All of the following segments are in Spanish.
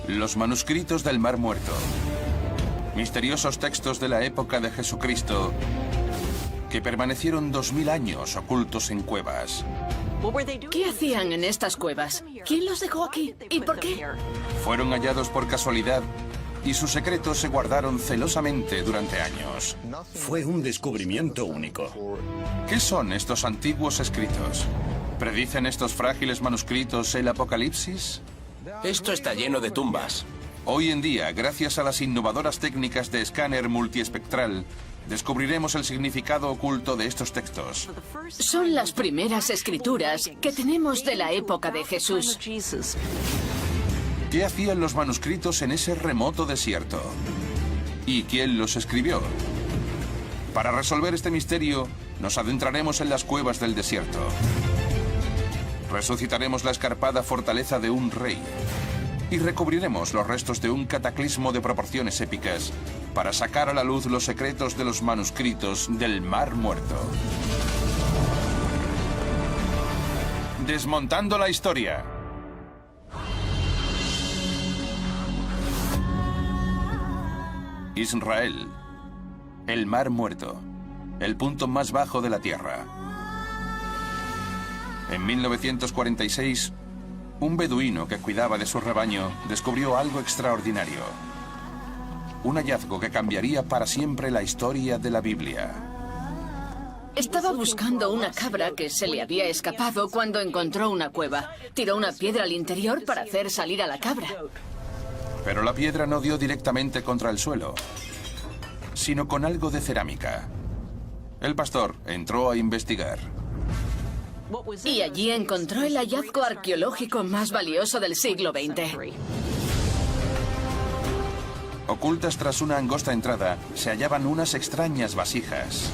Los manuscritos del Mar Muerto. Misteriosos textos de la época de Jesucristo que permanecieron 2000 años ocultos en cuevas. ¿Qué hacían en estas cuevas? ¿Quién los dejó aquí? ¿Y por qué? Fueron hallados por casualidad y sus secretos se guardaron celosamente durante años. Fue un descubrimiento único. ¿Qué son estos antiguos escritos? ¿Predicen estos frágiles manuscritos el apocalipsis? Esto está lleno de tumbas. Hoy en día, gracias a las innovadoras técnicas de escáner multiespectral, descubriremos el significado oculto de estos textos. Son las primeras escrituras que tenemos de la época de Jesús. ¿Qué hacían los manuscritos en ese remoto desierto? ¿Y quién los escribió? Para resolver este misterio, nos adentraremos en las cuevas del desierto. Resucitaremos la escarpada fortaleza de un rey. Y recubriremos los restos de un cataclismo de proporciones épicas para sacar a la luz los secretos de los manuscritos del Mar Muerto. Desmontando la historia. Israel. El Mar Muerto. El punto más bajo de la Tierra. En 1946, un beduino que cuidaba de su rebaño descubrió algo extraordinario. Un hallazgo que cambiaría para siempre la historia de la Biblia. Estaba buscando una cabra que se le había escapado cuando encontró una cueva. Tiró una piedra al interior para hacer salir a la cabra. Pero la piedra no dio directamente contra el suelo, sino con algo de cerámica. El pastor entró a investigar. Y allí encontró el hallazgo arqueológico más valioso del siglo XX. Ocultas tras una angosta entrada, se hallaban unas extrañas vasijas.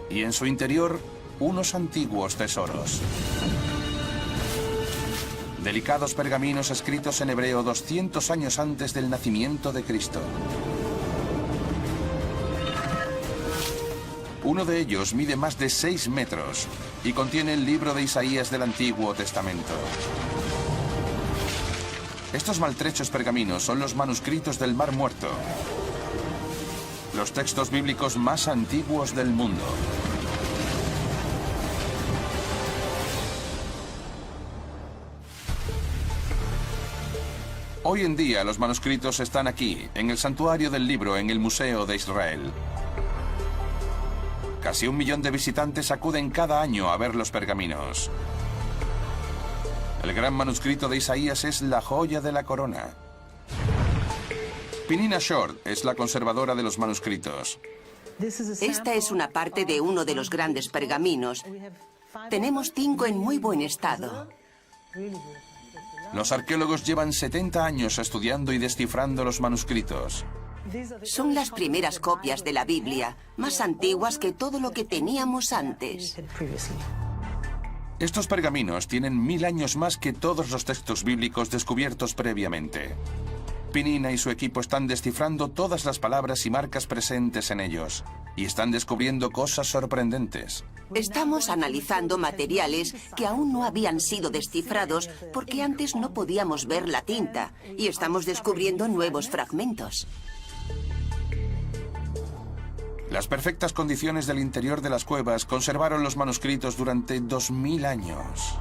Y en su interior, unos antiguos tesoros. Delicados pergaminos escritos en hebreo 200 años antes del nacimiento de Cristo. Uno de ellos mide más de 6 metros y contiene el libro de Isaías del Antiguo Testamento. Estos maltrechos pergaminos son los manuscritos del Mar Muerto, los textos bíblicos más antiguos del mundo. Hoy en día los manuscritos están aquí, en el santuario del libro, en el Museo de Israel. Casi 1 millón de visitantes acuden cada año a ver los pergaminos. El gran manuscrito de Isaías es la joya de la corona. Peninnah Short es la conservadora de los manuscritos. Esta es una parte de uno de los grandes pergaminos. Tenemos 5 en muy buen estado. Los arqueólogos llevan 70 años estudiando y descifrando los manuscritos. Son las primeras copias de la Biblia, más antiguas que todo lo que teníamos antes. Estos pergaminos tienen 1000 años más que todos los textos bíblicos descubiertos previamente. Peninnah y su equipo están descifrando todas las palabras y marcas presentes en ellos, y están descubriendo cosas sorprendentes. Estamos analizando materiales que aún no habían sido descifrados porque antes no podíamos ver la tinta, y estamos descubriendo nuevos fragmentos. Las perfectas condiciones del interior de las cuevas conservaron los manuscritos durante 2000 años.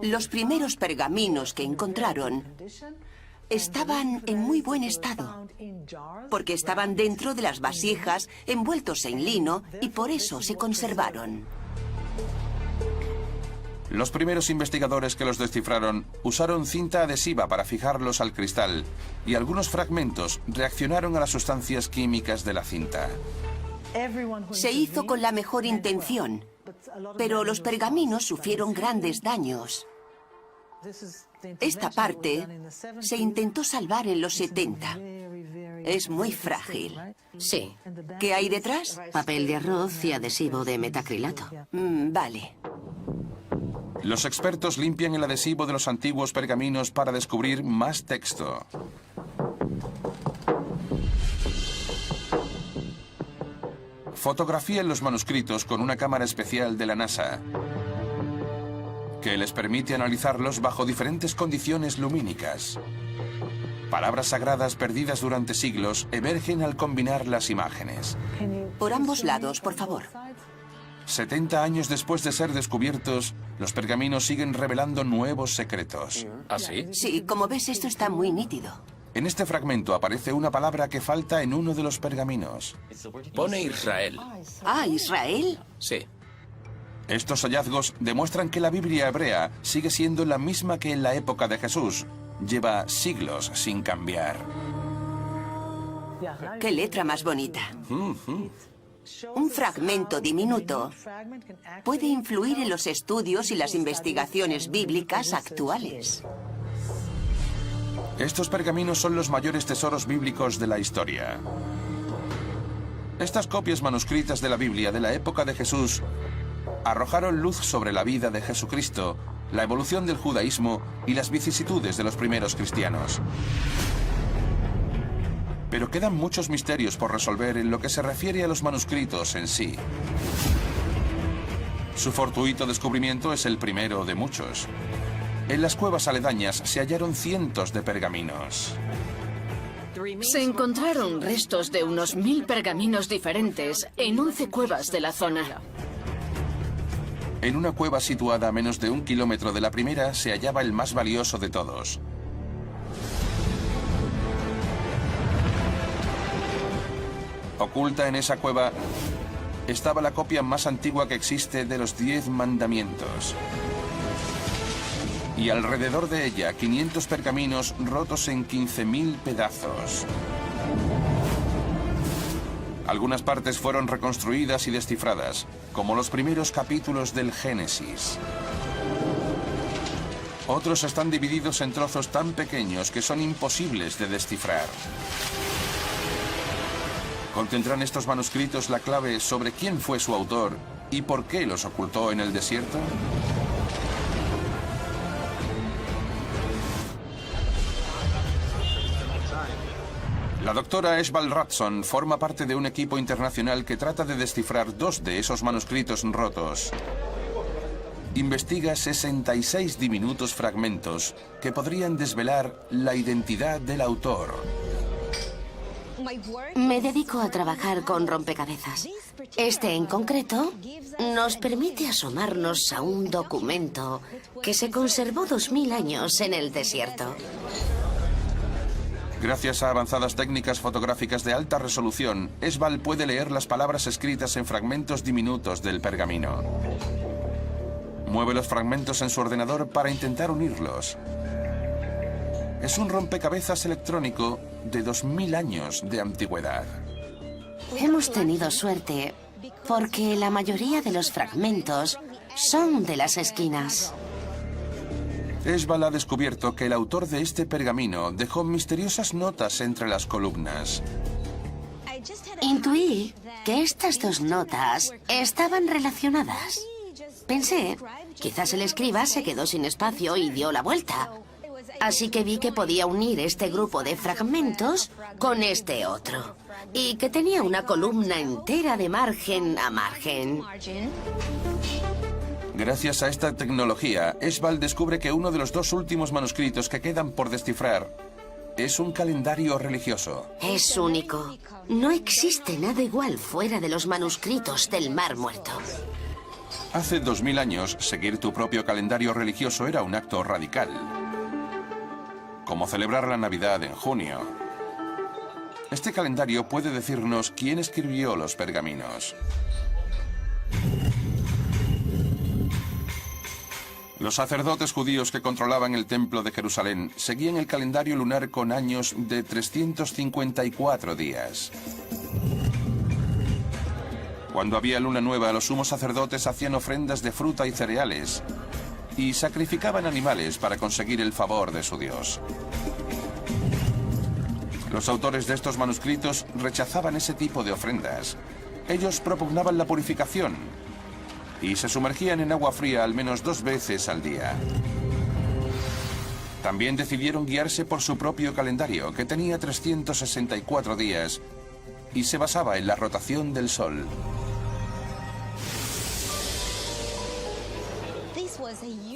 Los primeros pergaminos que encontraron estaban en muy buen estado, porque estaban dentro de las vasijas envueltos en lino y por eso se conservaron. Los primeros investigadores que los descifraron usaron cinta adhesiva para fijarlos al cristal, y algunos fragmentos reaccionaron a las sustancias químicas de la cinta. Se hizo con la mejor intención, pero los pergaminos sufrieron grandes daños. Esta parte se intentó salvar en los 70. Es muy frágil. Sí. ¿Qué hay detrás? Papel de arroz y adhesivo de metacrilato. Vale. Los expertos limpian el adhesivo de los antiguos pergaminos para descubrir más texto. Fotografían los manuscritos con una cámara especial de la NASA, que les permite analizarlos bajo diferentes condiciones lumínicas. Palabras sagradas perdidas durante siglos emergen al combinar las imágenes. Por ambos lados, por favor. 70 años después de ser descubiertos, los pergaminos siguen revelando nuevos secretos. ¿Ah, sí? Sí, como ves, esto está muy nítido. En este fragmento aparece una palabra que falta en uno de los pergaminos. Pone Israel. Ah, ¿Israel? Sí. Estos hallazgos demuestran que la Biblia hebrea sigue siendo la misma que en la época de Jesús. Lleva siglos sin cambiar. ¡Qué letra más bonita! Un fragmento diminuto puede influir en los estudios y las investigaciones bíblicas actuales. Estos pergaminos son los mayores tesoros bíblicos de la historia. Estas copias manuscritas de la Biblia de la época de Jesús arrojaron luz sobre la vida de Jesucristo, la evolución del judaísmo y las vicisitudes de los primeros cristianos. Pero quedan muchos misterios por resolver en lo que se refiere a los manuscritos en sí. Su fortuito descubrimiento es el primero de muchos. En las cuevas aledañas se hallaron cientos de pergaminos. Se encontraron restos de unos 1000 pergaminos diferentes en 11 cuevas de la zona. En una cueva situada a menos de 1 kilómetro de la primera se hallaba el más valioso de todos. Oculta en esa cueva estaba la copia más antigua que existe de los 10 mandamientos. Y alrededor de ella, 500 pergaminos rotos en 15.000 pedazos. Algunas partes fueron reconstruidas y descifradas, como los primeros capítulos del Génesis. Otros están divididos en trozos tan pequeños que son imposibles de descifrar. ¿Contendrán estos manuscritos la clave sobre quién fue su autor y por qué los ocultó en el desierto? La doctora Esval Ratson forma parte de un equipo internacional que trata de descifrar 2 de esos manuscritos rotos. Investiga 66 diminutos fragmentos que podrían desvelar la identidad del autor. Me dedico a trabajar con rompecabezas. Este en concreto nos permite asomarnos a un documento que se conservó 2000 años en el desierto. Gracias a avanzadas técnicas fotográficas de alta resolución, Esval puede leer las palabras escritas en fragmentos diminutos del pergamino. Mueve los fragmentos en su ordenador para intentar unirlos. Es un rompecabezas electrónico de 2000 años de antigüedad. Hemos tenido suerte porque la mayoría de los fragmentos son de las esquinas. Esval ha descubierto que el autor de este pergamino dejó misteriosas notas entre las columnas. Intuí que estas 2 notas estaban relacionadas. Pensé, quizás el escriba se quedó sin espacio y dio la vuelta. Así que vi que podía unir este grupo de fragmentos con este otro. Y que tenía una columna entera de margen a margen. Gracias a esta tecnología, Esval descubre que uno de los 2 últimos manuscritos que quedan por descifrar es un calendario religioso. Es único. No existe nada igual fuera de los manuscritos del Mar Muerto. Hace 2000 años, seguir tu propio calendario religioso era un acto radical. Como celebrar la Navidad en junio. Este calendario puede decirnos quién escribió los pergaminos. Los sacerdotes judíos que controlaban el templo de Jerusalén seguían el calendario lunar con años de 354 días. Cuando había luna nueva, los sumos sacerdotes hacían ofrendas de fruta y cereales y sacrificaban animales para conseguir el favor de su Dios. Los autores de estos manuscritos rechazaban ese tipo de ofrendas. Ellos propugnaban la purificación y se sumergían en agua fría al menos 2 veces al día. También decidieron guiarse por su propio calendario, que tenía 364 días y se basaba en la rotación del Sol.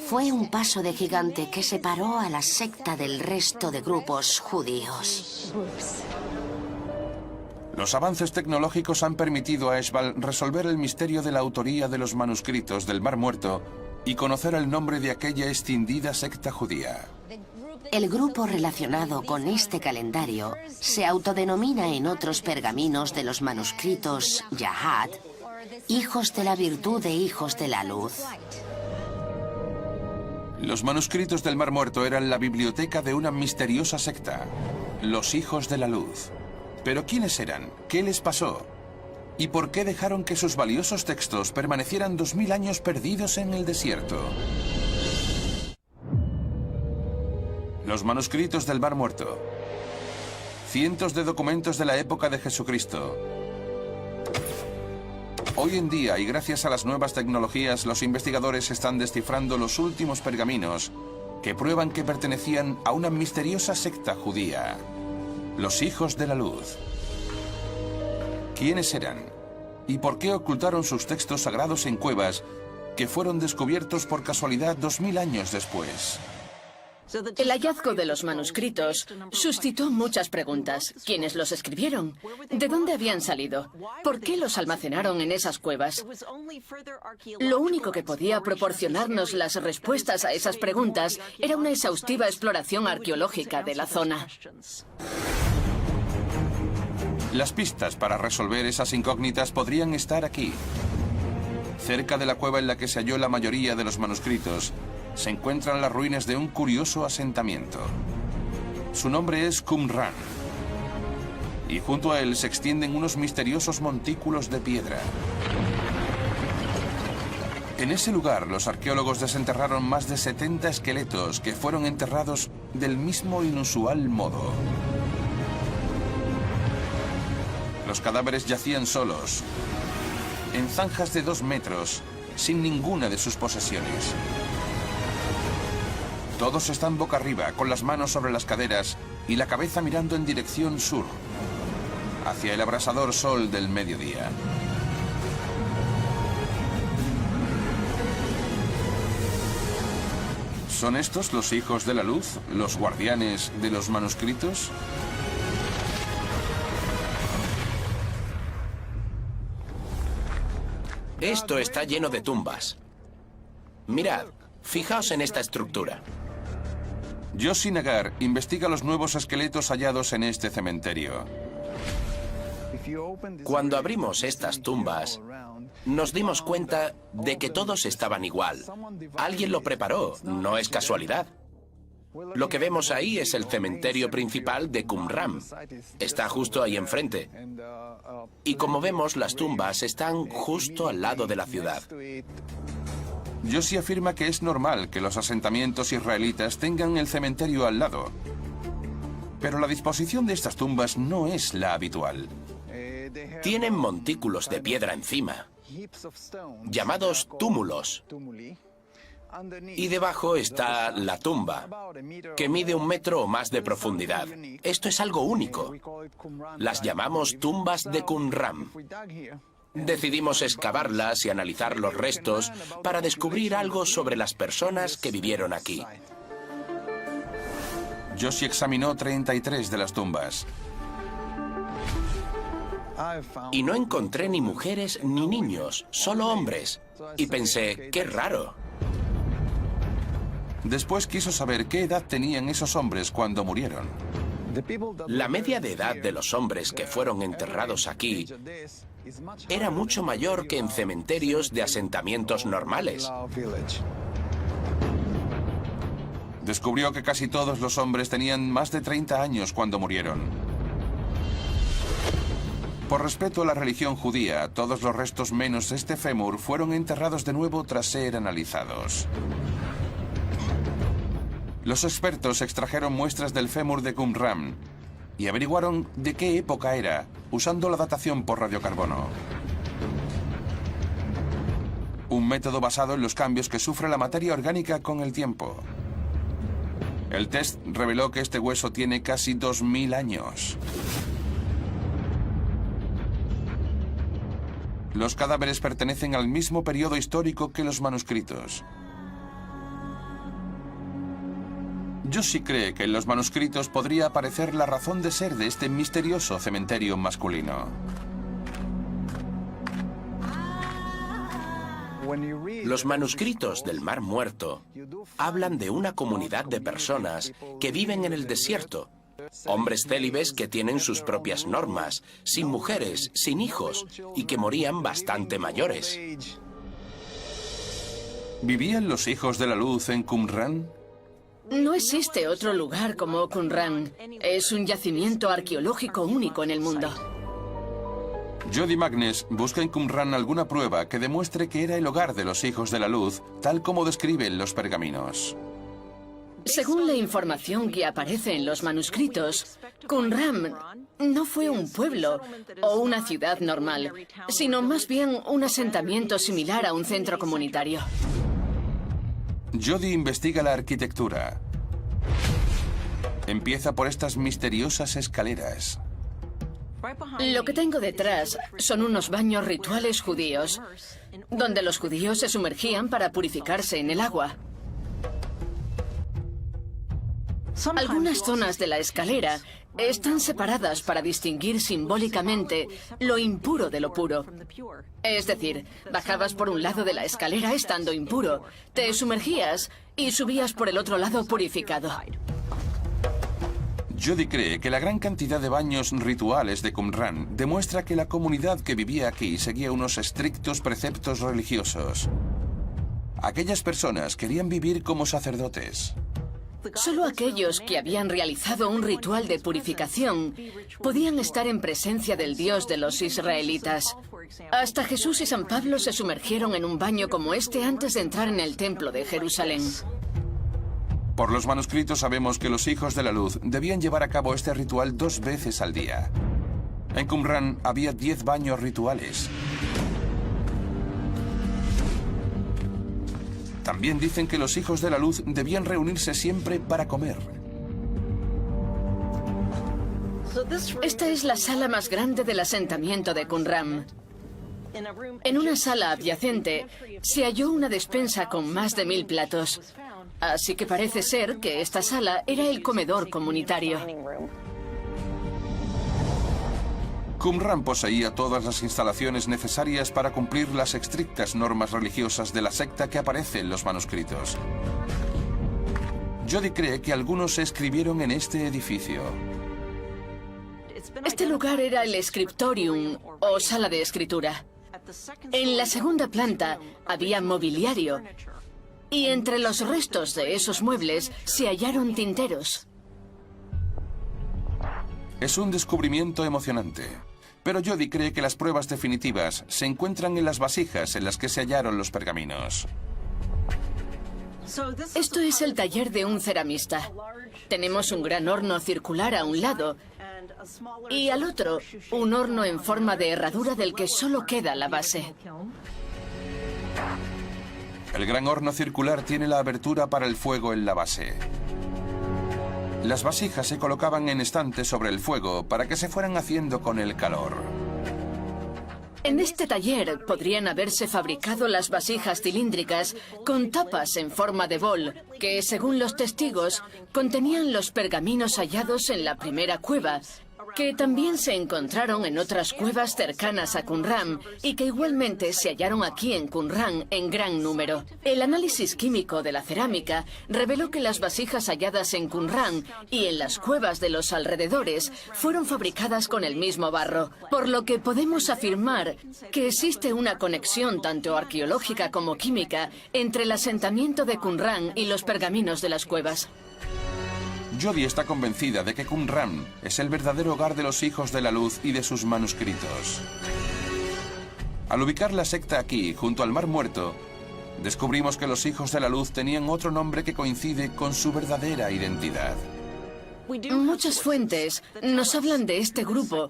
Fue un paso de gigante que separó a la secta del resto de grupos judíos. Los avances tecnológicos han permitido a Eshbal resolver el misterio de la autoría de los manuscritos del Mar Muerto y conocer el nombre de aquella extendida secta judía. El grupo relacionado con este calendario se autodenomina en otros pergaminos de los manuscritos Yahad, hijos de la virtud e hijos de la luz. Los manuscritos del Mar Muerto eran la biblioteca de una misteriosa secta, los hijos de la luz. ¿Pero quiénes eran? ¿Qué les pasó? ¿Y por qué dejaron que sus valiosos textos permanecieran 2000 años perdidos en el desierto? Los manuscritos del Mar Muerto. Cientos de documentos de la época de Jesucristo. Hoy en día, y gracias a las nuevas tecnologías, los investigadores están descifrando los últimos pergaminos que prueban que pertenecían a una misteriosa secta judía. Los hijos de la luz. ¿Quiénes eran? ¿Y por qué ocultaron sus textos sagrados en cuevas que fueron descubiertos por casualidad 2000 años después? El hallazgo de los manuscritos suscitó muchas preguntas. ¿Quiénes los escribieron? ¿De dónde habían salido? ¿Por qué los almacenaron en esas cuevas? Lo único que podía proporcionarnos las respuestas a esas preguntas era una exhaustiva exploración arqueológica de la zona. Las pistas para resolver esas incógnitas podrían estar aquí. Cerca de la cueva en la que se halló la mayoría de los manuscritos, se encuentran las ruinas de un curioso asentamiento. Su nombre es Qumran. Y junto a él se extienden unos misteriosos montículos de piedra. En ese lugar, los arqueólogos desenterraron más de 70 esqueletos que fueron enterrados del mismo inusual modo. Los cadáveres yacían solos, en zanjas de 2 metros, sin ninguna de sus posesiones. Todos están boca arriba, con las manos sobre las caderas y la cabeza mirando en dirección sur, hacia el abrasador sol del mediodía. ¿Son estos los hijos de la luz, los guardianes de los manuscritos? Esto está lleno de tumbas. Mirad, fijaos en esta estructura. Yossi Nagar investiga los nuevos esqueletos hallados en este cementerio. Cuando abrimos estas tumbas, nos dimos cuenta de que todos estaban igual. Alguien lo preparó, no es casualidad. Lo que vemos ahí es el cementerio principal de Qumran. Está justo ahí enfrente. Y como vemos, las tumbas están justo al lado de la ciudad. Yossi afirma que es normal que los asentamientos israelitas tengan el cementerio al lado. Pero la disposición de estas tumbas no es la habitual. Tienen montículos de piedra encima, llamados túmulos. Y debajo está la tumba, que mide 1 metro o más de profundidad. Esto es algo único. Las llamamos tumbas de Qumran. Decidimos excavarlas y analizar los restos para descubrir algo sobre las personas que vivieron aquí. Yossi examinó 33 de las tumbas. Y no encontré ni mujeres ni niños, solo hombres. Y pensé, qué raro. Después quiso saber qué edad tenían esos hombres cuando murieron. La media de edad de los hombres que fueron enterrados aquí era mucho mayor que en cementerios de asentamientos normales. Descubrió que casi todos los hombres tenían más de 30 años cuando murieron. Por respeto a la religión judía, todos los restos menos este fémur fueron enterrados de nuevo tras ser analizados. Los expertos extrajeron muestras del fémur de Qumran y averiguaron de qué época era, usando la datación por radiocarbono. Un método basado en los cambios que sufre la materia orgánica con el tiempo. El test reveló que este hueso tiene casi 2000 años. Los cadáveres pertenecen al mismo periodo histórico que los manuscritos. Josie cree que en los manuscritos podría aparecer la razón de ser de este misterioso cementerio masculino. Los manuscritos del Mar Muerto hablan de una comunidad de personas que viven en el desierto. Hombres célibes que tienen sus propias normas, sin mujeres, sin hijos, y que morían bastante mayores. ¿Vivían los hijos de la luz en Qumran? No existe otro lugar como Qumran. Es un yacimiento arqueológico único en el mundo. Jody Magnus busca en Qumran alguna prueba que demuestre que era el hogar de los hijos de la luz, tal como describen los pergaminos. Según la información que aparece en los manuscritos, Qumran no fue un pueblo o una ciudad normal, sino más bien un asentamiento similar a un centro comunitario. Jody investiga la arquitectura. Empieza por estas misteriosas escaleras. Lo que tengo detrás son unos baños rituales judíos, donde los judíos se sumergían para purificarse en el agua. Algunas zonas de la escalera están separadas para distinguir simbólicamente lo impuro de lo puro. Es decir, bajabas por un lado de la escalera estando impuro, te sumergías y subías por el otro lado purificado. Jody cree que la gran cantidad de baños rituales de Qumran demuestra que la comunidad que vivía aquí seguía unos estrictos preceptos religiosos. Aquellas personas querían vivir como sacerdotes. Solo aquellos que habían realizado un ritual de purificación podían estar en presencia del Dios de los israelitas. Hasta Jesús y San Pablo se sumergieron en un baño como este antes de entrar en el templo de Jerusalén. Por los manuscritos sabemos que los hijos de la luz debían llevar a cabo este ritual 2 veces al día. En Qumran había 10 baños rituales. También dicen que los hijos de la luz debían reunirse siempre para comer. Esta es la sala más grande del asentamiento de Qumran. En una sala adyacente se halló una despensa con más de 1000 platos. Así que parece ser que esta sala era el comedor comunitario. Qumran poseía todas las instalaciones necesarias para cumplir las estrictas normas religiosas de la secta que aparece en los manuscritos. Jody cree que algunos se escribieron en este edificio. Este lugar era el scriptorium o sala de escritura. En la segunda planta había mobiliario. Y entre los restos de esos muebles se hallaron tinteros. Es un descubrimiento emocionante, pero Jody cree que las pruebas definitivas se encuentran en las vasijas en las que se hallaron los pergaminos. Esto es el taller de un ceramista. Tenemos un gran horno circular a un lado y al otro un horno en forma de herradura del que solo queda la base. El gran horno circular tiene la abertura para el fuego en la base. Las vasijas se colocaban en estantes sobre el fuego para que se fueran haciendo con el calor. En este taller podrían haberse fabricado las vasijas cilíndricas con tapas en forma de bol, que, según los testigos, contenían los pergaminos hallados en la primera cueva, que también se encontraron en otras cuevas cercanas a Qumran y que igualmente se hallaron aquí en Qumran en gran número. El análisis químico de la cerámica reveló que las vasijas halladas en Qumran y en las cuevas de los alrededores fueron fabricadas con el mismo barro, por lo que podemos afirmar que existe una conexión tanto arqueológica como química entre el asentamiento de Qumran y los pergaminos de las cuevas. Jody está convencida de que Qumran es el verdadero hogar de los hijos de la luz y de sus manuscritos. Al ubicar la secta aquí, junto al Mar Muerto, descubrimos que los hijos de la luz tenían otro nombre que coincide con su verdadera identidad. Muchas fuentes nos hablan de este grupo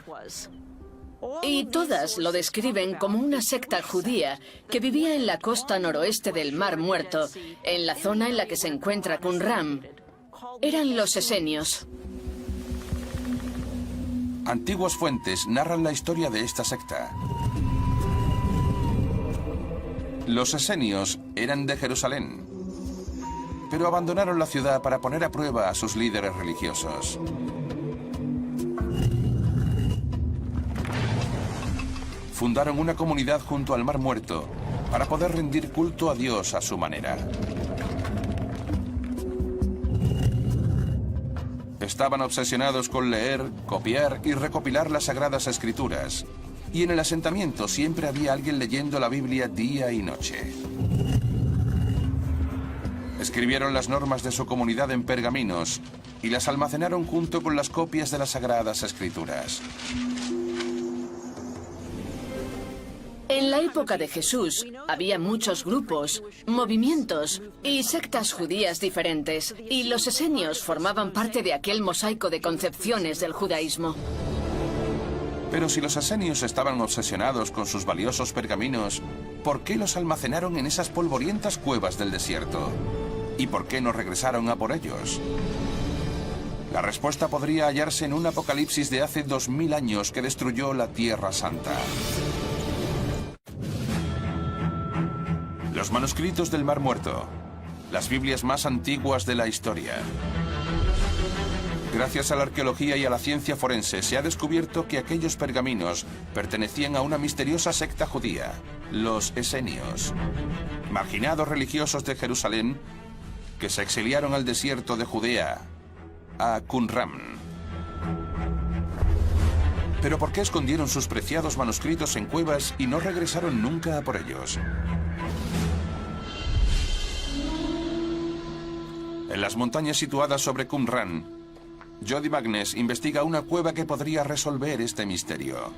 y todas lo describen como una secta judía que vivía en la costa noroeste del Mar Muerto, en la zona en la que se encuentra Qumran. Eran los esenios. Antiguas fuentes narran la historia de esta secta. Los esenios eran de Jerusalén. pero abandonaron la ciudad para poner a prueba a sus líderes religiosos. Fundaron una comunidad junto al Mar Muerto para poder rendir culto a Dios a su manera. Estaban obsesionados con leer, copiar y recopilar las Sagradas Escrituras. Y en el asentamiento siempre había alguien leyendo la Biblia día y noche. Escribieron las normas de su comunidad en pergaminos y las almacenaron junto con las copias de las Sagradas Escrituras. En la época de Jesús había muchos grupos, movimientos y sectas judías diferentes, y los esenios formaban parte de aquel mosaico de concepciones del judaísmo. Pero si los esenios estaban obsesionados con sus valiosos pergaminos, ¿por qué los almacenaron en esas polvorientas cuevas del desierto? ¿Y por qué no regresaron a por ellos? La respuesta podría hallarse en un apocalipsis de hace 2000 años que destruyó la Tierra Santa. Los manuscritos del Mar Muerto, las Biblias más antiguas de la historia. Gracias a la arqueología y a la ciencia forense se ha descubierto que aquellos pergaminos pertenecían a una misteriosa secta judía, los esenios, marginados religiosos de Jerusalén que se exiliaron al desierto de Judea, a Qumran. Pero ¿por qué escondieron sus preciados manuscritos en cuevas y no regresaron nunca a por ellos? En las montañas situadas sobre Qumran, Jody Magness investiga una cueva que podría resolver este misterio.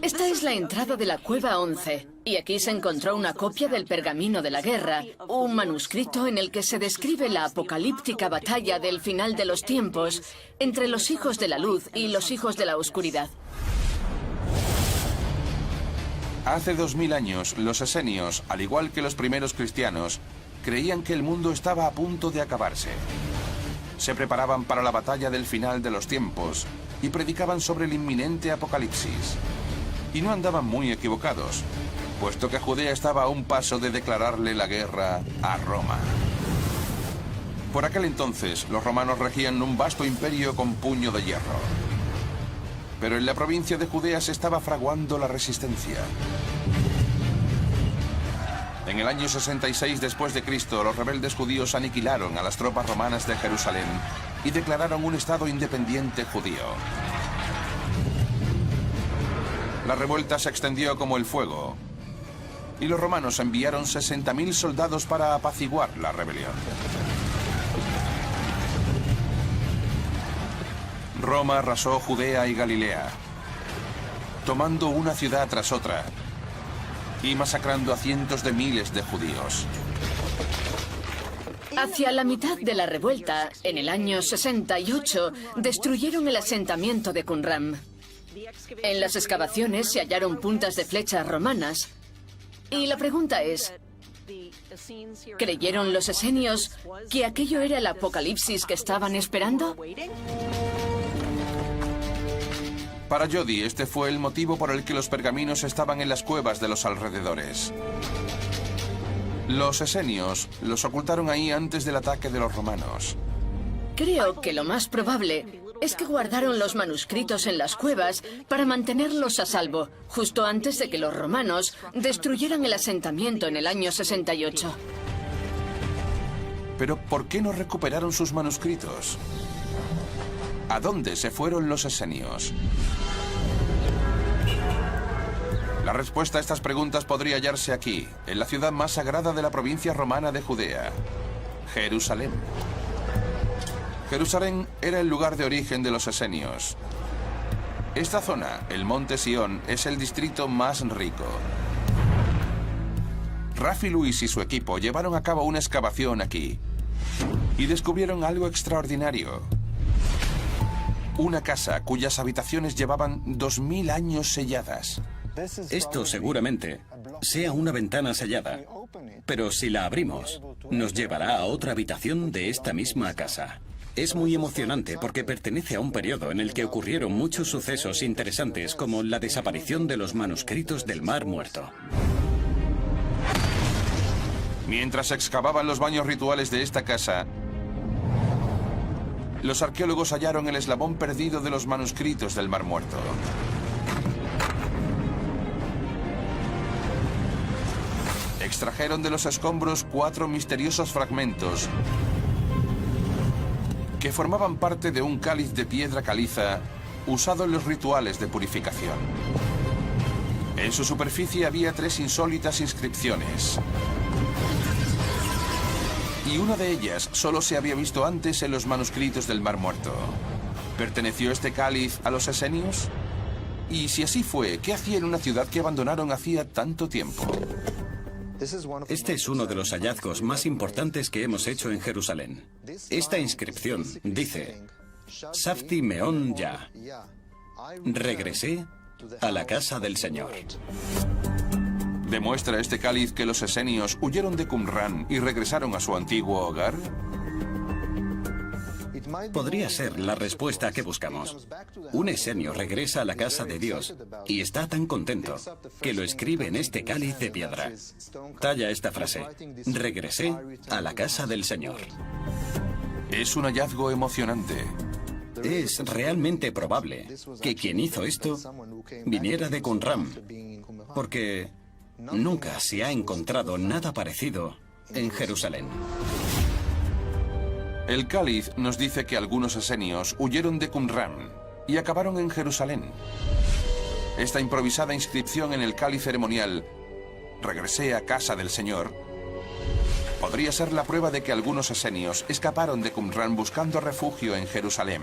Esta es la entrada de la cueva 11, y aquí se encontró una copia del pergamino de la guerra, un manuscrito en el que se describe la apocalíptica batalla del final de los tiempos entre los hijos de la luz y los hijos de la oscuridad. Hace 2000 años, los esenios, al igual que los primeros cristianos, creían que el mundo estaba a punto de acabarse. Se preparaban para la batalla del final de los tiempos y predicaban sobre el inminente apocalipsis. Y no andaban muy equivocados, puesto que Judea estaba a un paso de declararle la guerra a Roma. Por aquel entonces, los romanos regían un vasto imperio con puño de hierro. Pero en la provincia de Judea se estaba fraguando la resistencia. En el año 66 después de Cristo, los rebeldes judíos aniquilaron a las tropas romanas de Jerusalén y declararon un estado independiente judío. La revuelta se extendió como el fuego, y los romanos enviaron 60.000 soldados para apaciguar la rebelión. Roma arrasó Judea y Galilea, tomando una ciudad tras otra y masacrando a cientos de miles de judíos. Hacia la mitad de la revuelta, en el año 68, destruyeron el asentamiento de Qumran. En las excavaciones se hallaron puntas de flechas romanas. Y la pregunta es, ¿creyeron los esenios que aquello era el apocalipsis que estaban esperando? Para Jody, este fue el motivo por el que los pergaminos estaban en las cuevas de los alrededores. Los esenios los ocultaron ahí antes del ataque de los romanos. Creo que lo más probable es que guardaron los manuscritos en las cuevas para mantenerlos a salvo, justo antes de que los romanos destruyeran el asentamiento en el año 68. Pero ¿por qué no recuperaron sus manuscritos? ¿A dónde se fueron los esenios? La respuesta a estas preguntas podría hallarse aquí, en la ciudad más sagrada de la provincia romana de Judea, Jerusalén. Jerusalén era el lugar de origen de los esenios. Esta zona, el monte Sión, es el distrito más rico. Rafi Lewis y su equipo llevaron a cabo una excavación aquí y descubrieron algo extraordinario. Una casa cuyas habitaciones llevaban 2000 años selladas. Esto seguramente sea una ventana sellada, pero si la abrimos, nos llevará a otra habitación de esta misma casa. Es muy emocionante porque pertenece a un periodo en el que ocurrieron muchos sucesos interesantes, como la desaparición de los manuscritos del Mar Muerto. Mientras excavaban los baños rituales de esta casa, los arqueólogos hallaron el eslabón perdido de los manuscritos del Mar Muerto. Extrajeron de los escombros 4 misteriosos fragmentos que formaban parte de un cáliz de piedra caliza usado en los rituales de purificación. En su superficie había 3 insólitas inscripciones. Y una de ellas solo se había visto antes en los manuscritos del Mar Muerto. ¿Perteneció este cáliz a los esenios? Y si así fue, ¿qué hacía en una ciudad que abandonaron hacía tanto tiempo? Este es uno de los hallazgos más importantes que hemos hecho en Jerusalén. Esta inscripción dice: Shafti Meon Ya. Regresé a la casa del Señor. ¿Demuestra este cáliz que los esenios huyeron de Qumran y regresaron a su antiguo hogar? Podría ser la respuesta que buscamos. Un esenio regresa a la casa de Dios y está tan contento que lo escribe en este cáliz de piedra. Talla esta frase: regresé a la casa del Señor. Es un hallazgo emocionante. Es realmente probable que quien hizo esto viniera de Qumran, porque nunca se ha encontrado nada parecido en Jerusalén. El cáliz nos dice que algunos esenios huyeron de Qumran y acabaron en Jerusalén. Esta improvisada inscripción en el cáliz ceremonial, regresé a casa del Señor, podría ser la prueba de que algunos esenios escaparon de Qumran buscando refugio en Jerusalén.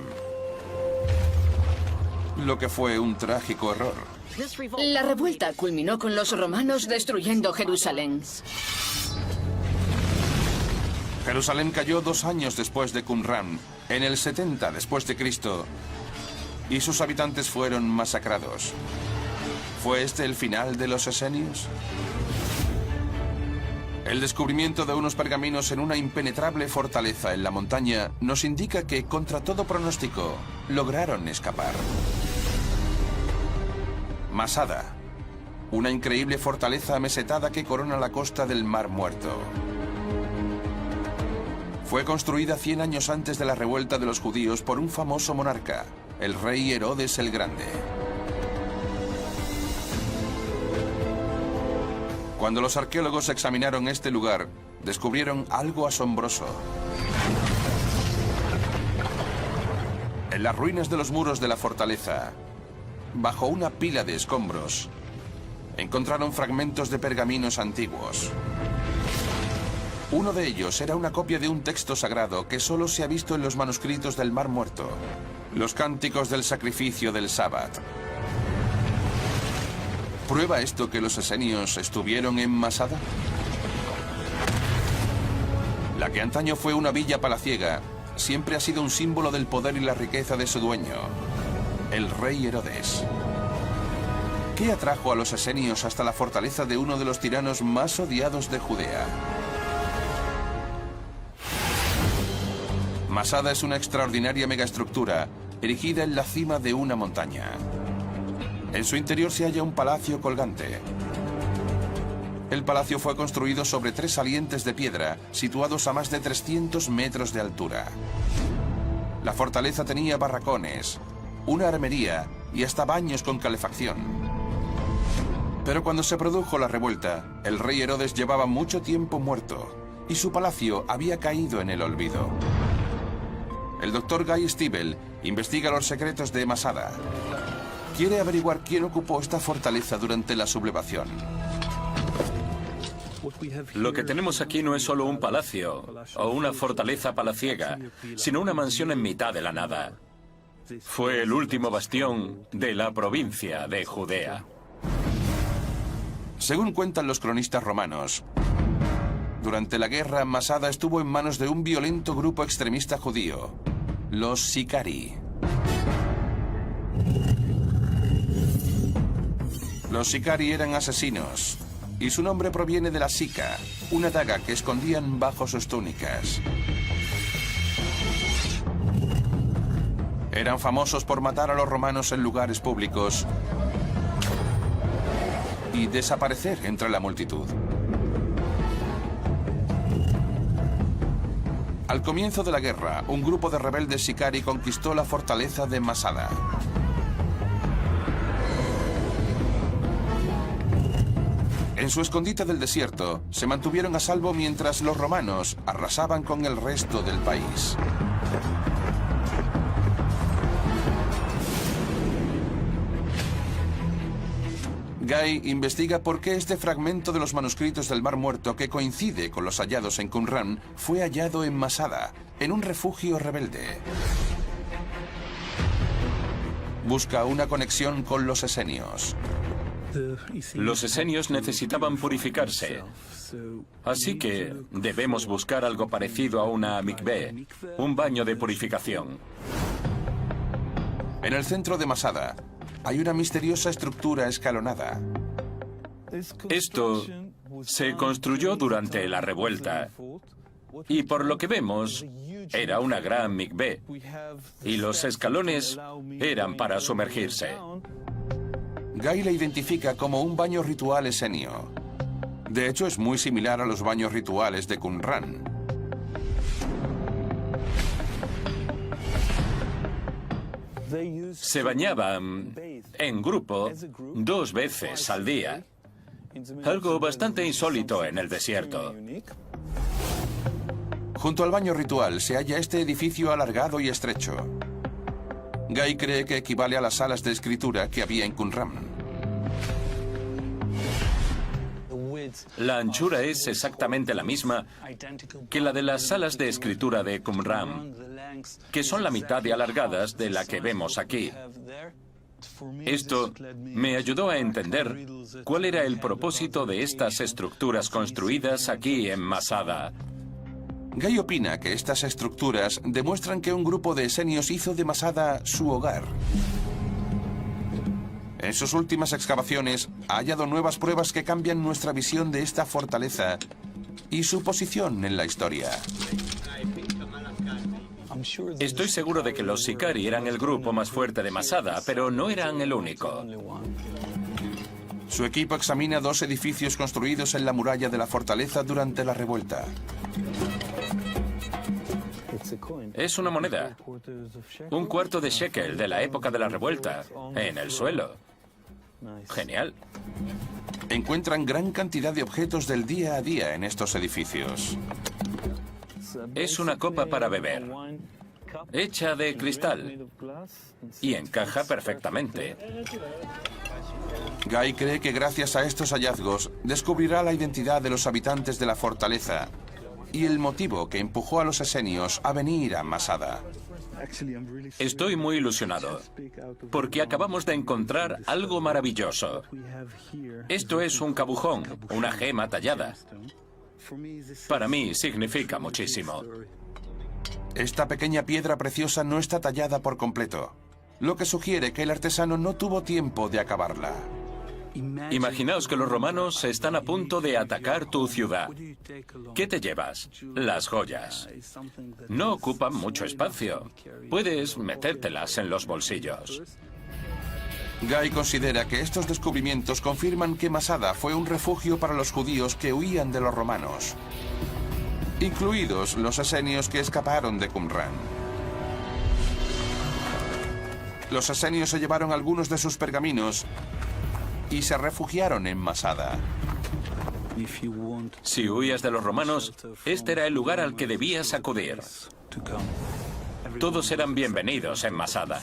Lo que fue un trágico error. La revuelta culminó con los romanos destruyendo Jerusalén. Jerusalén cayó 2 años después de Qumran, en el 70 después de Cristo, y sus habitantes fueron masacrados. ¿Fue este el final de los esenios? El descubrimiento de unos pergaminos en una impenetrable fortaleza en la montaña nos indica que, contra todo pronóstico, lograron escapar. Masada, una increíble fortaleza amesetada que corona la costa del Mar Muerto. Fue construida 100 años antes de la revuelta de los judíos por un famoso monarca, el rey Herodes el Grande. Cuando los arqueólogos examinaron este lugar, descubrieron algo asombroso. En las ruinas de los muros de la fortaleza, bajo una pila de escombros, encontraron fragmentos de pergaminos antiguos. Uno de ellos era una copia de un texto sagrado que solo se ha visto en los manuscritos del Mar Muerto, los cánticos del sacrificio del Sábat. ¿Prueba esto que los esenios estuvieron en Masada? La que antaño fue una villa palaciega, siempre ha sido un símbolo del poder y la riqueza de su dueño, el rey Herodes. ¿Qué atrajo a los esenios hasta la fortaleza de uno de los tiranos más odiados de Judea? Masada es una extraordinaria megaestructura erigida en la cima de una montaña. En su interior se halla un palacio colgante. El palacio fue construido sobre 3 salientes de piedra situados a más de 300 metros de altura. La fortaleza tenía barracones, una armería y hasta baños con calefacción. Pero cuando se produjo la revuelta, el rey Herodes llevaba mucho tiempo muerto y su palacio había caído en el olvido. El doctor Guy Stiebel investiga los secretos de Masada. Quiere averiguar quién ocupó esta fortaleza durante la sublevación. Lo que tenemos aquí no es solo un palacio o una fortaleza palaciega, sino una mansión en mitad de la nada. Fue el último bastión de la provincia de Judea. Según cuentan los cronistas romanos, durante la guerra, Masada estuvo en manos de un violento grupo extremista judío, los Sicari. Los Sicari eran asesinos, y su nombre proviene de la sica, una daga que escondían bajo sus túnicas. Eran famosos por matar a los romanos en lugares públicos y desaparecer entre la multitud. Al comienzo de la guerra, un grupo de rebeldes Sicarii conquistó la fortaleza de Masada. En su escondite del desierto, se mantuvieron a salvo mientras los romanos arrasaban con el resto del país. Guy investiga por qué este fragmento de los manuscritos del Mar Muerto, que coincide con los hallados en Qumran, fue hallado en Masada, en un refugio rebelde. Busca una conexión con los esenios. Los esenios necesitaban purificarse, así que debemos buscar algo parecido a una mikveh, un baño de purificación. En el centro de Masada hay una misteriosa estructura escalonada. Esto se construyó durante la revuelta y por lo que vemos era una gran mikveh y los escalones eran para sumergirse. Guy la identifica como un baño ritual esenio. De hecho, es muy similar a los baños rituales de Qumran. Se bañaban en grupo 2 veces al día, algo bastante insólito en el desierto. Junto al baño ritual se halla este edificio alargado y estrecho. Guy cree que equivale a las salas de escritura que había en Qumran. La anchura es exactamente la misma que la de las salas de escritura de Qumran, que son la mitad de alargadas de la que vemos aquí. Esto me ayudó a entender cuál era el propósito de estas estructuras construidas aquí en Masada. Guy opina que estas estructuras demuestran que un grupo de esenios hizo de Masada su hogar. En sus últimas excavaciones ha hallado nuevas pruebas que cambian nuestra visión de esta fortaleza y su posición en la historia. Estoy seguro de que los Sicarii eran el grupo más fuerte de Masada, pero no eran el único. Su equipo examina 2 edificios construidos en la muralla de la fortaleza durante la revuelta. Es una moneda, 1/4 de shekel de la época de la revuelta, en el suelo. Genial. Encuentran gran cantidad de objetos del día a día en estos edificios. Es una copa para beber, hecha de cristal, y encaja perfectamente. Guy cree que gracias a estos hallazgos descubrirá la identidad de los habitantes de la fortaleza y el motivo que empujó a los esenios a venir a Masada. Estoy muy ilusionado, porque acabamos de encontrar algo maravilloso. Esto es un cabujón, una gema tallada. Para mí significa muchísimo. Esta pequeña piedra preciosa no está tallada por completo, lo que sugiere que el artesano no tuvo tiempo de acabarla. Imaginaos que los romanos están a punto de atacar tu ciudad. ¿Qué te llevas? Las joyas. No ocupan mucho espacio. Puedes metértelas en los bolsillos. Guy considera que estos descubrimientos confirman que Masada fue un refugio para los judíos que huían de los romanos, incluidos los esenios que escaparon de Qumran. Los esenios se llevaron algunos de sus pergaminos y se refugiaron en Masada. Si huías de los romanos, este era el lugar al que debías acudir. Todos eran bienvenidos en Masada.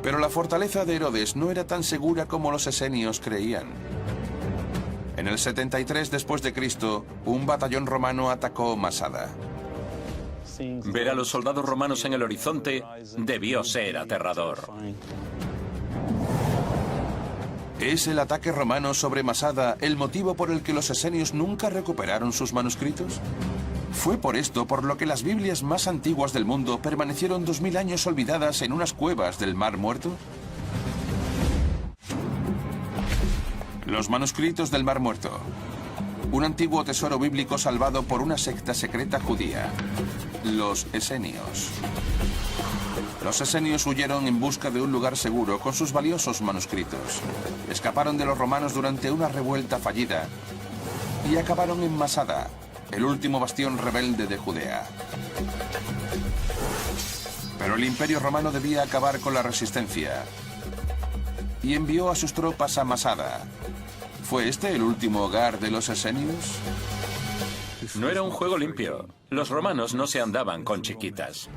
Pero la fortaleza de Herodes no era tan segura como los esenios creían. En el 73 después de Cristo, un batallón romano atacó Masada. Ver a los soldados romanos en el horizonte debió ser aterrador. ¿Es el ataque romano sobre Masada el motivo por el que los esenios nunca recuperaron sus manuscritos? ¿Fue por esto por lo que las Biblias más antiguas del mundo permanecieron 2000 años olvidadas en unas cuevas del Mar Muerto? Los manuscritos del Mar Muerto. Un antiguo tesoro bíblico salvado por una secta secreta judía. Los esenios. Los esenios huyeron en busca de un lugar seguro con sus valiosos manuscritos. Escaparon de los romanos durante una revuelta fallida y acabaron en Masada, el último bastión rebelde de Judea. Pero el Imperio Romano debía acabar con la resistencia y envió a sus tropas a Masada. ¿Fue este el último hogar de los esenios? No era un juego limpio. Los romanos no se andaban con chiquitas.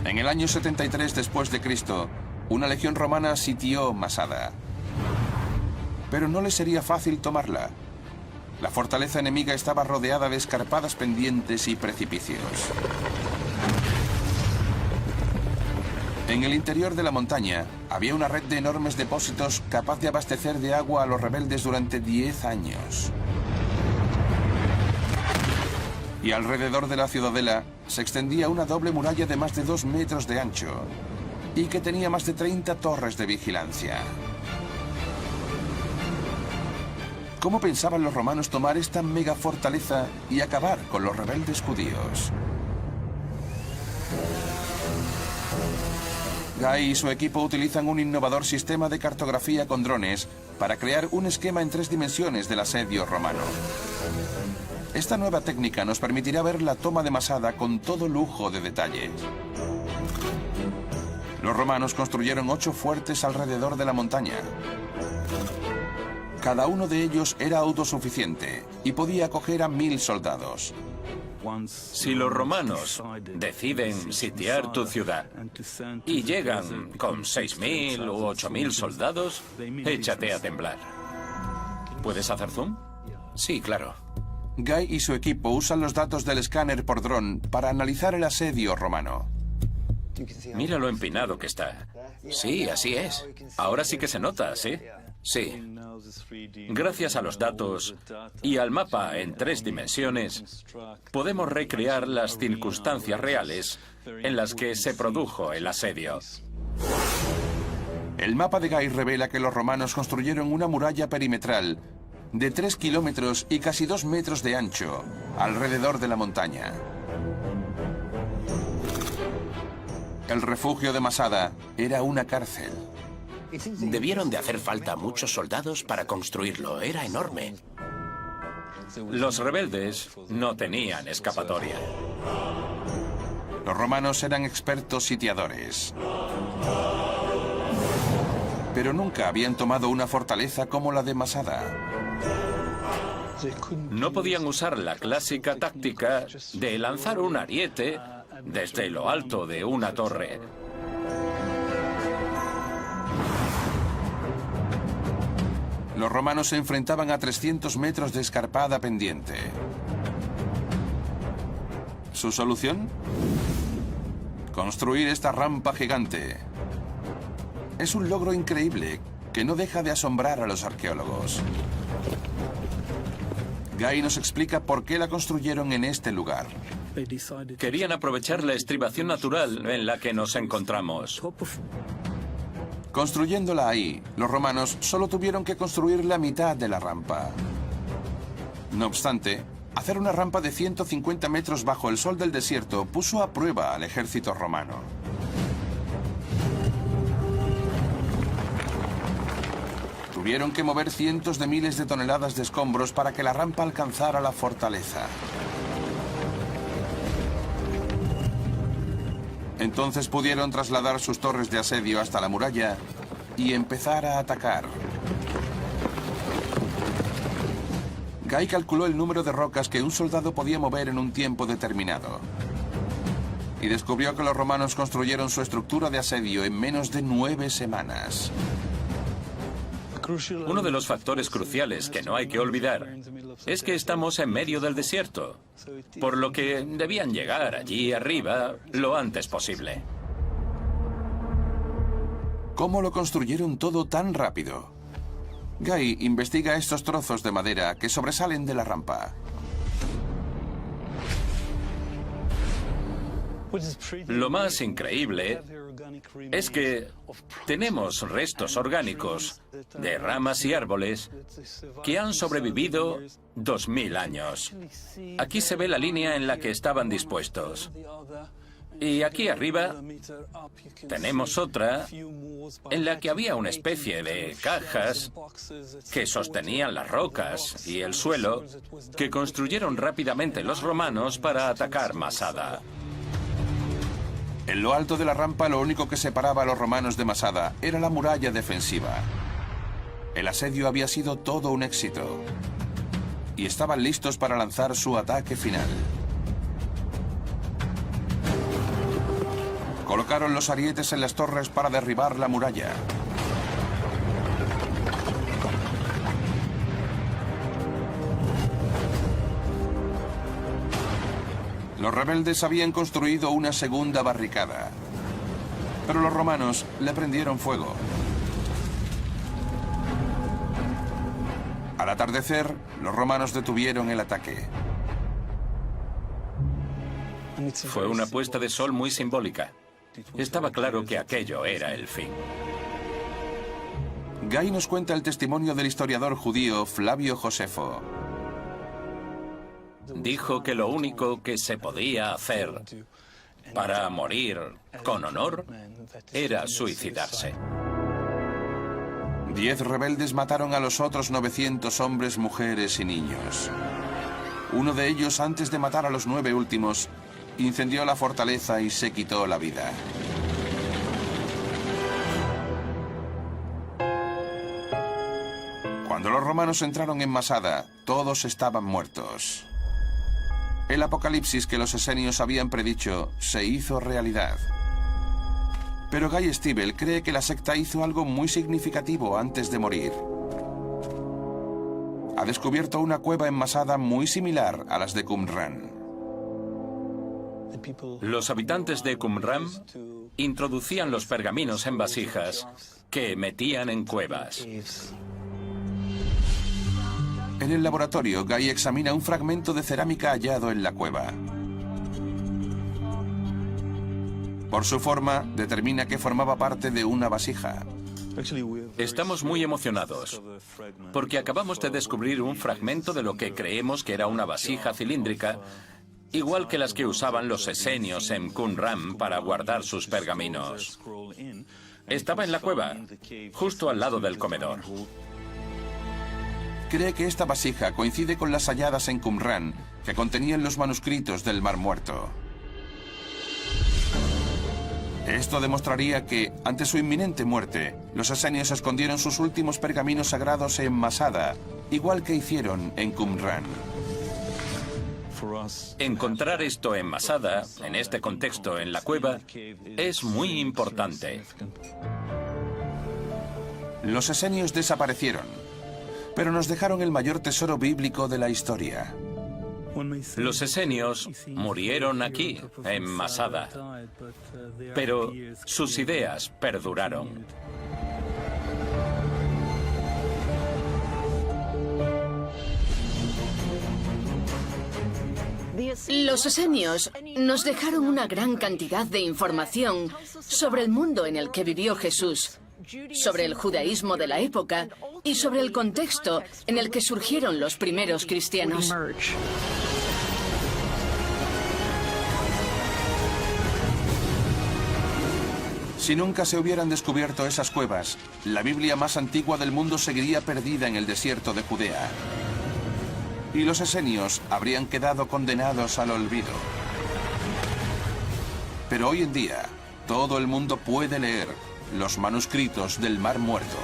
En el año 73 después de Cristo, una legión romana sitió Masada. Pero no les sería fácil tomarla. La fortaleza enemiga estaba rodeada de escarpadas pendientes y precipicios. En el interior de la montaña había una red de enormes depósitos capaz de abastecer de agua a los rebeldes durante 10 años. Y alrededor de la ciudadela se extendía una doble muralla de más de 2 metros de ancho y que tenía más de 30 torres de vigilancia. ¿Cómo pensaban los romanos tomar esta mega fortaleza y acabar con los rebeldes judíos? Guy y su equipo utilizan un innovador sistema de cartografía con drones para crear un esquema en 3 dimensiones del asedio romano. Esta nueva técnica nos permitirá ver la toma de Masada con todo lujo de detalles. Los romanos construyeron 8 fuertes alrededor de la montaña. Cada uno de ellos era autosuficiente y podía acoger a 1000 soldados. Si los romanos deciden sitiar tu ciudad y llegan con 6.000 u 8.000 soldados, échate a temblar. ¿Puedes hacer zoom? Sí, claro. Guy y su equipo usan los datos del escáner por dron para analizar el asedio romano. Mira lo empinado que está. Sí, así es. Ahora sí que se nota, ¿sí? Sí. Gracias a los datos y al mapa en 3 dimensiones, podemos recrear las circunstancias reales en las que se produjo el asedio. El mapa de Guy revela que los romanos construyeron una muralla perimetral de 3 kilómetros y casi 2 metros de ancho alrededor de la montaña. El refugio de Masada era una cárcel. Debieron de hacer falta muchos soldados para construirlo. Era enorme. Los rebeldes no tenían escapatoria. Los romanos eran expertos sitiadores. Pero nunca habían tomado una fortaleza como la de Masada. No podían usar la clásica táctica de lanzar un ariete desde lo alto de una torre. Los romanos se enfrentaban a 300 metros de escarpada pendiente. ¿Su solución? Construir esta rampa gigante. Es un logro increíble que no deja de asombrar a los arqueólogos. Guy nos explica por qué la construyeron en este lugar. Querían aprovechar la estribación natural en la que nos encontramos. Construyéndola ahí, los romanos solo tuvieron que construir la mitad de la rampa. No obstante, hacer una rampa de 150 metros bajo el sol del desierto puso a prueba al ejército romano. Tuvieron que mover cientos de miles de toneladas de escombros para que la rampa alcanzara la fortaleza. Entonces pudieron trasladar sus torres de asedio hasta la muralla y empezar a atacar. Guy calculó el número de rocas que un soldado podía mover en un tiempo determinado. Y descubrió que los romanos construyeron su estructura de asedio en menos de 9 semanas. Uno de los factores cruciales que no hay que olvidar es que estamos en medio del desierto, por lo que debían llegar allí arriba lo antes posible. ¿Cómo lo construyeron todo tan rápido? Guy investiga estos trozos de madera que sobresalen de la rampa. Lo más increíble es que tenemos restos orgánicos de ramas y árboles que han sobrevivido 2000 años. Aquí se ve la línea en la que estaban dispuestos. Y aquí arriba tenemos otra en la que había una especie de cajas que sostenían las rocas y el suelo que construyeron rápidamente los romanos para atacar Masada. En lo alto de la rampa, lo único que separaba a los romanos de Masada era la muralla defensiva. El asedio había sido todo un éxito y estaban listos para lanzar su ataque final. Colocaron los arietes en las torres para derribar la muralla. Los rebeldes habían construido una segunda barricada, pero los romanos le prendieron fuego. Al atardecer, los romanos detuvieron el ataque. Fue una puesta de sol muy simbólica. Estaba claro que aquello era el fin. Guy nos cuenta el testimonio del historiador judío Flavio Josefo. Dijo que lo único que se podía hacer para morir con honor era suicidarse. 10 rebeldes mataron a los otros 900 hombres, mujeres y niños. Uno de ellos, antes de matar a los 9 últimos, incendió la fortaleza y se quitó la vida. Cuando los romanos entraron en Masada, todos estaban muertos. El apocalipsis que los esenios habían predicho se hizo realidad. Pero Guy Stiebel cree que la secta hizo algo muy significativo antes de morir. Ha descubierto una cueva en Masada muy similar a las de Qumran. Los habitantes de Qumran introducían los pergaminos en vasijas que metían en cuevas. En el laboratorio, Guy examina un fragmento de cerámica hallado en la cueva. Por su forma, determina que formaba parte de una vasija. Estamos muy emocionados porque acabamos de descubrir un fragmento de lo que creemos que era una vasija cilíndrica, igual que las que usaban los esenios en Qumran para guardar sus pergaminos. Estaba en la cueva, justo al lado del comedor. Cree que esta vasija coincide con las halladas en Qumran, que contenían los manuscritos del Mar Muerto. Esto demostraría que, ante su inminente muerte, los esenios escondieron sus últimos pergaminos sagrados en Masada, igual que hicieron en Qumran. Encontrar esto en Masada, en este contexto, en la cueva, es muy importante. Los esenios desaparecieron, pero nos dejaron el mayor tesoro bíblico de la historia. Los esenios murieron aquí, en Masada, pero sus ideas perduraron. Los esenios nos dejaron una gran cantidad de información sobre el mundo en el que vivió Jesús, sobre el judaísmo de la época y sobre el contexto en el que surgieron los primeros cristianos. Si nunca se hubieran descubierto esas cuevas, la Biblia más antigua del mundo seguiría perdida en el desierto de Judea. Y los esenios habrían quedado condenados al olvido. Pero hoy en día, todo el mundo puede leer los manuscritos del Mar Muerto.